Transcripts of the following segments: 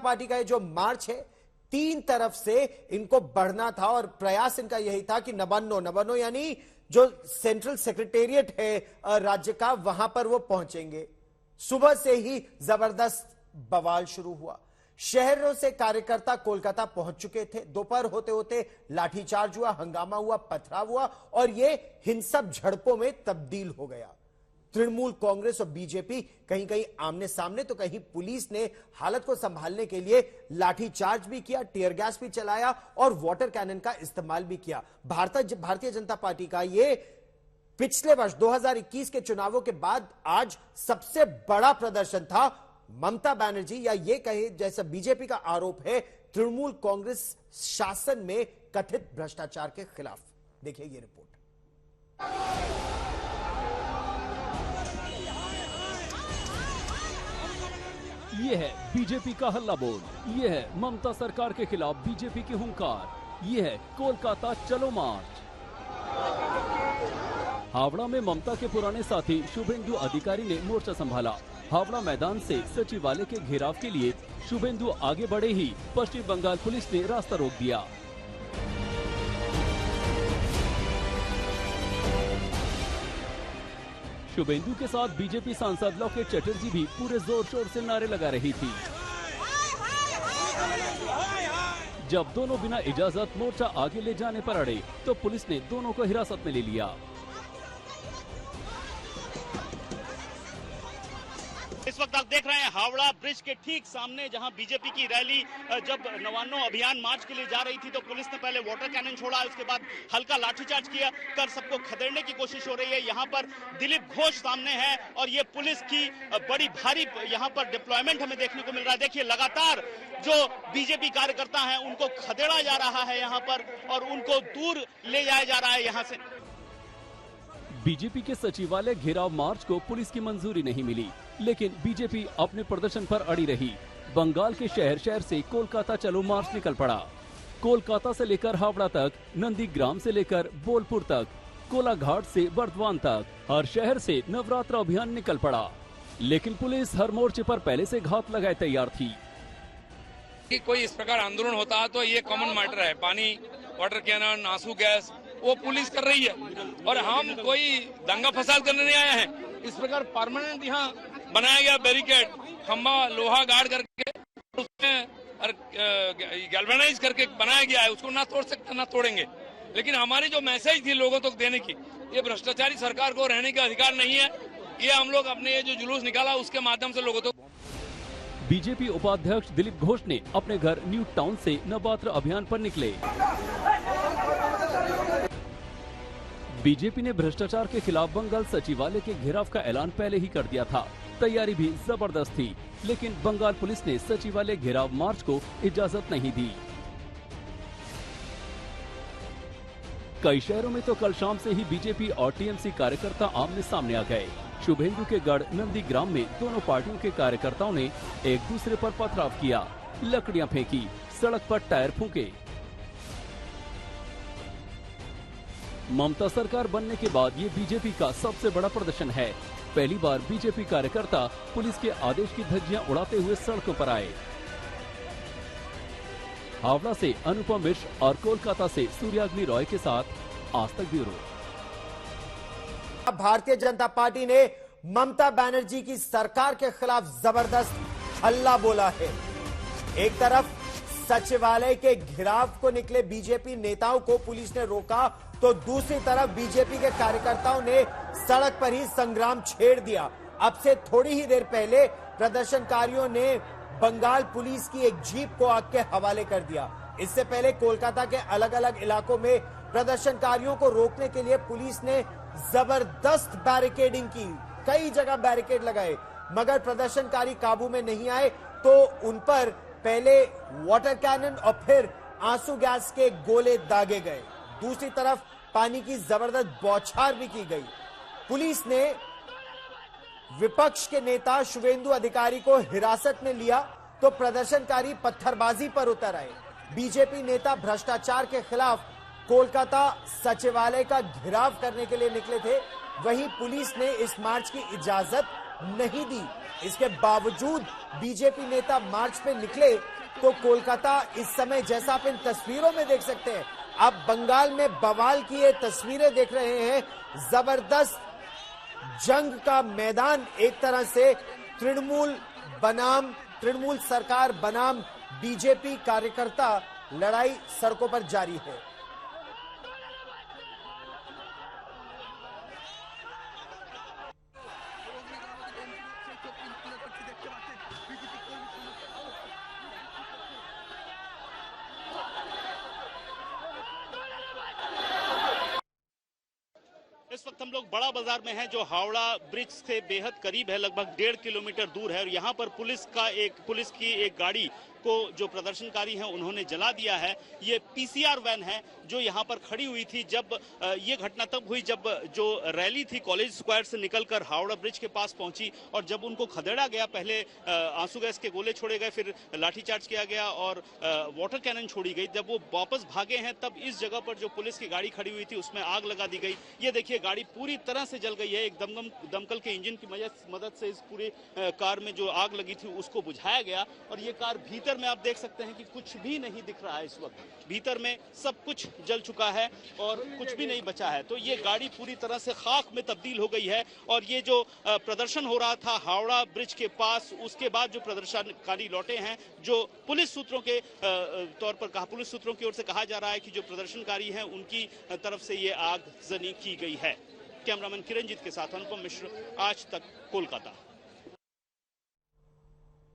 Party का ये जो मार्च है, 3 तरफ से इनको बढ़ना था और प्रयास इनका यही था कि नवान्नो यानी जो सेंट्रल सेक्रेटेरिएट है राज्य का, वहां पर वो पहुंचेंगे। सुबह से ही जबरदस्त बवाल शुरू हुआ। शहरों से कार्यकर्ता कोलकाता पहुंच चुके थे। दोपहर होते होते लाठीचार्ज हुआ, हंगामा हुआ, पथराव हुआ और यह हिंसक झड़पों में तब्दील हो गया। तृणमूल कांग्रेस और बीजेपी कहीं कहीं आमने सामने, तो कहीं पुलिस ने हालत को संभालने के लिए लाठीचार्ज भी किया, टीयर गैस भी चलाया और वाटर कैनन का इस्तेमाल भी किया। भारतीय जनता पार्टी का ये पिछले वर्ष 2021 के चुनावों के बाद आज सबसे बड़ा प्रदर्शन था। ममता बनर्जी, या ये कहे जैसा बीजेपी का आरोप है, तृणमूल कांग्रेस शासन में कथित भ्रष्टाचार के खिलाफ। देखिए ये रिपोर्ट। ये है बीजेपी का हल्ला बोल, ये है ममता सरकार के खिलाफ बीजेपी की हुंकार, ये है कोलकाता चलो मार्च। हावड़ा में ममता के पुराने साथी शुभेंदु अधिकारी ने मोर्चा संभाला। हावड़ा मैदान से सचिवालय के घेराव के लिए शुभेंदु आगे बढ़े ही पश्चिम बंगाल पुलिस ने रास्ता रोक दिया। शुभेंदु के साथ बीजेपी सांसद लोकेट चटर्जी भी पूरे जोर शोर से नारे लगा रही थी। जब दोनों बिना इजाजत मोर्चा आगे ले जाने पर अड़े तो पुलिस ने दोनों को हिरासत में ले लिया। इस वक्त आप देख रहे हैं हावड़ा ब्रिज के ठीक सामने, जहां बीजेपी की रैली जब नवान्नो अभियान मार्च के लिए जा रही थी तो पुलिस ने पहले वाटर कैनन छोड़ा, उसके बाद हल्का लाठीचार्ज किया कर सबको खदेड़ने की कोशिश हो रही है। यहां पर दिलीप घोष सामने है और ये पुलिस की बड़ी भारी यहां पर डिप्लॉयमेंट हमें देखने को मिल रहा है। देखिए लगातार जो बीजेपी कार्यकर्ता हैं उनको खदेड़ा जा रहा है यहां पर और उनको दूर ले जाया जा रहा है यहां से। बीजेपी के सचिवालय घेराव मार्च को पुलिस की मंजूरी नहीं मिली, लेकिन बीजेपी अपने प्रदर्शन पर अड़ी रही। बंगाल के शहर शहर से कोलकाता चलो मार्च निकल पड़ा। कोलकाता से लेकर हावड़ा तक, नंदीग्राम से लेकर बोलपुर तक, कोलाघाट से बर्दवान तक, हर शहर से नवरात्र अभियान निकल पड़ा। लेकिन पुलिस हर मोर्चे पर पहले से घात लगाए तैयार थी। कि कोई इस प्रकार आंदोलन होता है तो ये कॉमन मैटर है। पानी, वाटर कैनन, आंसू गैस वो पुलिस कर रही है और हम कोई दंगा फसाद करने नहीं आए हैं। इस प्रकार परमानेंट यहाँ बनाया गया बैरिकेड, खंबा लोहा गाड़ करके उसमें गैल्वेनाइज करके बनाया गया है, उसको ना तोड़ सकते ना तोड़ेंगे। लेकिन हमारी जो मैसेज थी लोगों तक देने की, ये भ्रष्टाचारी सरकार को रहने का अधिकार नहीं है, ये हम लोग अपने ये जो जुलूस निकाला उसके माध्यम से लोगों तक। बीजेपी उपाध्यक्ष दिलीप घोष ने अपने घर न्यू टाउन से नवरात्र अभियान पर निकले। बीजेपी ने भ्रष्टाचार के खिलाफ बंगाल सचिवालय के घेराव का ऐलान पहले ही कर दिया था। तैयारी भी जबरदस्त थी, लेकिन बंगाल पुलिस ने सचिवालय घेराव मार्च को इजाजत नहीं दी। कई शहरों में तो कल शाम से ही बीजेपी और टीएमसी कार्यकर्ता आमने सामने आ गए। शुभेंदु के गढ़ नंदीग्राम में दोनों पार्टियों के कार्यकर्ताओं ने एक दूसरे पर पथराव किया, लकड़ियां फेंकी, सड़क पर टायर फूंके। ममता सरकार बनने के बाद ये बीजेपी का सबसे बड़ा प्रदर्शन है। पहली बार बीजेपी कार्यकर्ता पुलिस के आदेश की धज्जियां उड़ाते हुए सड़कों पर आए। हावड़ा से अनुपम मिश्र और कोलकाता से सूर्याग्नि रॉय के साथ आज तक ब्यूरो। भारतीय जनता पार्टी ने ममता बनर्जी की सरकार के खिलाफ जबरदस्त हल्ला बोला है। एक तरफ सचिवालय के घेराव को निकले बीजेपी नेताओं को पुलिस ने रोका, तो दूसरी तरफ बीजेपी के कार्यकर्ताओं ने सड़क पर ही संग्राम छेड़ दिया। अब से थोड़ी ही देर पहले प्रदर्शनकारियों ने बंगाल पुलिस की एक जीप को आग के हवाले कर दिया। इससे पहले कोलकाता के अलग अलग इलाकों में प्रदर्शनकारियों को रोकने के लिए पुलिस ने जबरदस्त बैरिकेडिंग की, कई जगह बैरिकेड लगाए, मगर प्रदर्शनकारी काबू में नहीं आए तो उन पर पहले वाटर कैनन और फिर आंसू गैस के गोले दागे गए। दूसरी तरफ पानी की जबरदस्त बौछार भी की गई। पुलिस ने विपक्ष के नेता शुभेंदु अधिकारी को हिरासत में लिया तो प्रदर्शनकारी पत्थरबाजी पर उतर आए। बीजेपी नेता भ्रष्टाचार के खिलाफ कोलकाता सचिवालय का घेराव करने के लिए निकले थे, वहीं पुलिस ने इस मार्च की इजाजत नहीं दी। इसके बावजूद बीजेपी नेता मार्च पे निकले तो कोलकाता इस समय, जैसा आप इन तस्वीरों में देख सकते हैं, आप बंगाल में बवाल की ये तस्वीरें देख रहे हैं। जबरदस्त जंग का मैदान, एक तरह से तृणमूल सरकार बनाम बीजेपी कार्यकर्ता लड़ाई सड़कों पर जारी है। इस वक्त हम लोग बड़ा बाजार में हैं, जो हावड़ा ब्रिज से बेहद करीब है, लगभग 1.5 किलोमीटर दूर है। और यहाँ पर पुलिस की एक गाड़ी को जो प्रदर्शनकारी हैं उन्होंने जला दिया है। ये पीसीआर वैन है जो यहाँ पर खड़ी हुई थी। जब ये घटना तब हुई जब जो रैली थी कॉलेज स्क्वायर से निकलकर हावड़ा ब्रिज के पास पहुंची और जब उनको खदेड़ा गया, पहले आंसू गैस के गोले छोड़े गए, फिर लाठीचार्ज किया गया और वाटर कैनन छोड़ी गई। जब वो वापस भागे हैं तब इस जगह पर जो पुलिस की गाड़ी खड़ी हुई थी उसमें आग लगा दी गई। ये देखिए गाड़ी पूरी तरह से जल गई है। एक दमकल के इंजन की मदद से इस पूरे कार में जो आग लगी थी उसको बुझाया गया। और ये कार भीतर में आप देख सकते हैं कि कुछ भी नहीं दिख रहा है। इस वक्त भीतर में सब कुछ जल चुका है और कुछ भी नहीं बचा है। तो ये गाड़ी पूरी तरह से खाक में तब्दील हो गई है। और ये जो प्रदर्शन हो रहा था हावड़ा ब्रिज के पास, उसके बाद जो प्रदर्शनकारी लौटे हैं, जो पुलिस सूत्रों के तौर पर कहा, पुलिस सूत्रों की ओर से कहा जा रहा है कि जो प्रदर्शनकारी हैं उनकी तरफ से ये आगजनी की गई है। कैमरामैन किरणजीत के साथ अनुपम मिश्र, आज तक, कोलकाता।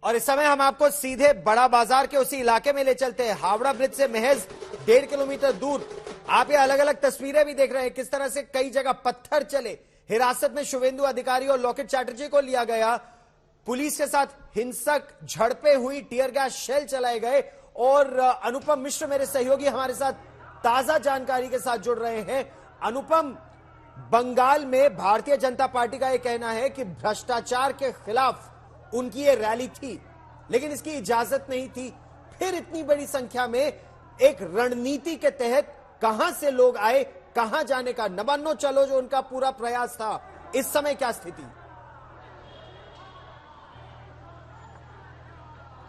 और इस समय हम आपको सीधे बड़ा बाजार के उसी इलाके में ले चलते हैं। हावड़ा ब्रिज से महज 1.5 किलोमीटर दूर आप ये अलग अलग तस्वीरें भी देख रहे हैं, किस तरह से कई जगह पत्थर चले। हिरासत में शुभेंदु अधिकारी और लोकेट चैटर्जी को लिया गया। पुलिस के साथ हिंसक झड़पें हुई, टीयर गैस शेल चलाए गए। और अनुपम मिश्र मेरे सहयोगी हमारे साथ ताजा जानकारी के साथ जुड़ रहे हैं। अनुपम, बंगाल में भारतीय जनता पार्टी का यह कहना है कि भ्रष्टाचार के खिलाफ उनकी ये रैली थी, लेकिन इसकी इजाजत नहीं थी। फिर इतनी बड़ी संख्या में एक रणनीति के तहत कहां से लोग आए, कहां जाने का, नवान्नो चलो जो उनका पूरा प्रयास था, इस समय क्या स्थिति?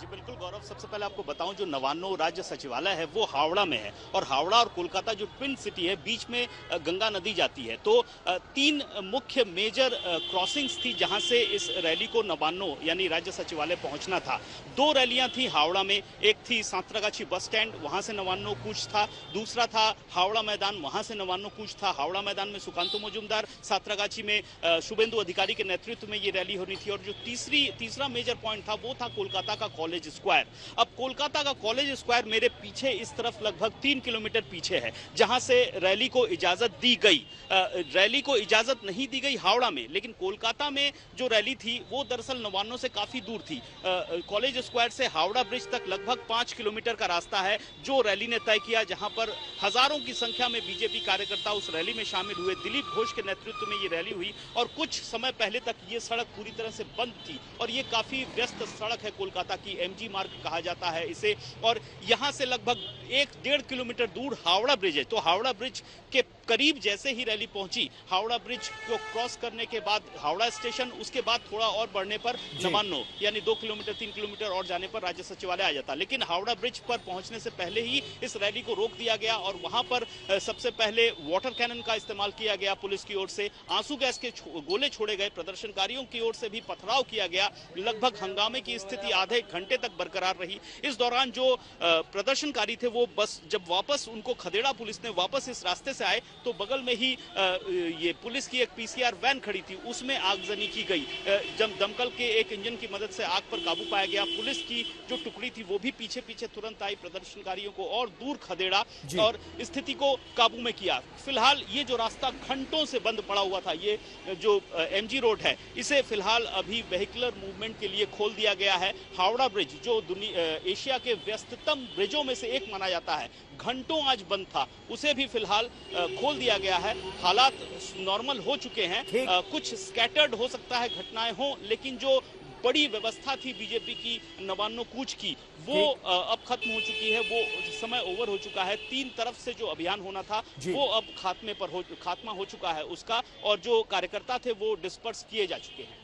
जी बिल्कुल गौरव, सबसे पहले आपको बताऊं जो नवान्नो राज्य सचिवालय है वो हावड़ा में है। और हावड़ा और कोलकाता जो ट्विन सिटी है, बीच में गंगा नदी जाती है। तो 3 मुख्य मेजर क्रॉसिंग्स थी जहां से इस रैली को नवान्नो यानी राज्य सचिवालय पहुंचना था। 2 रैलियां थी हावड़ा में, एक थी सांतरागाछी बस स्टैंड, वहां से नवान्नो कूच था। दूसरा था हावड़ा मैदान, वहां से नवान्नो कूच था। हावड़ा मैदान में सुकांतु मजूमदार, सांतरागाछी में शुभेंदु अधिकारी के नेतृत्व में ये रैली होनी थी। और जो तीसरा मेजर पॉइंट था वो था कोलकाता का कॉलेज स्क्वायर। अब कोलकाता का कॉलेज स्क्वायर मेरे पीछे इस तरफ लगभग 3 किलोमीटर पीछे है, जहां से रैली को इजाजत दी गई। रैली को इजाजत नहीं दी गई हावड़ा में, लेकिन कोलकाता में जो रैली थी वो दरअसल नवान्नो से काफी दूर थी। कॉलेज स्क्वायर से हावड़ा ब्रिज तक लगभग 5 किलोमीटर का रास्ता है जो रैली ने तय किया, जहां पर हजारों की संख्या में बीजेपी कार्यकर्ता उस रैली में शामिल हुए। दिलीप घोष के नेतृत्व में ये रैली हुई और कुछ समय पहले तक ये सड़क पूरी तरह से बंद थी। और ये काफी व्यस्त सड़क है कोलकाता की, एमजी मार्ग कहा जाता है इसे। और यहां से लगभग 1-1.5 किलोमीटर दूर हावड़ा ब्रिज है। तो हावड़ा ब्रिज के करीब जैसे ही रैली पहुंची, हावड़ा ब्रिज को क्रॉस करने के बाद हावड़ा स्टेशन, उसके बाद थोड़ा और बढ़ने पर नवान्नो यानी 2 किलोमीटर 3 किलोमीटर और जाने पर राज्य सचिवालय आ जाता। लेकिन हावड़ा ब्रिज पर पहुंचने से पहले ही इस रैली को रोक दिया गया और वहां पर सबसे पहले वाटर कैनन का इस्तेमाल किया गया पुलिस की ओर से। आंसू गैस के गोले छोड़े गए, प्रदर्शनकारियों की ओर से भी पथराव किया गया। लगभग हंगामे की स्थिति आधे घंटे तक बरकरार रही। इस दौरान जो प्रदर्शनकारी थे वो बस जब वापस उनको खदेड़ा पुलिस ने, वापस इस रास्ते से आए तो बगल में ही ये पुलिस की एक पीसीआर वैन खड़ी थी, उसमें आगजनी की गई। जब दमकल के एक इंजन की मदद से आग पर काबू पाया गया। पुलिस की जो टुकड़ी थी वो भी पीछे पीछे तुरंत आई, प्रदर्शनकारियों को और दूर खदेड़ा और स्थिति को काबू में किया। फिलहाल ये जो रास्ता घंटों से बंद पड़ा हुआ था, ये जो एमजी रोड है, इसे फिलहाल अभी वेहिकुलर मूवमेंट के लिए खोल दिया गया है। हावड़ा ब्रिज जो एशिया के व्यस्ततम ब्रिजों में से एक माना जाता है, घंटों आज बंद था, उसे भी फिलहाल खोल दिया गया है। हालात नॉर्मल हो चुके हैं। कुछ स्कैटर्ड हो सकता है घटनाएं हो, लेकिन जो बड़ी व्यवस्था थी बीजेपी की नवान्नो कूच की, वो अब खत्म हो चुकी है। वो समय ओवर हो चुका है। 3 तरफ से जो अभियान होना था वो अब खात्मा हो चुका है उसका, और जो कार्यकर्ता थे वो डिस्पर्स किए जा चुके हैं।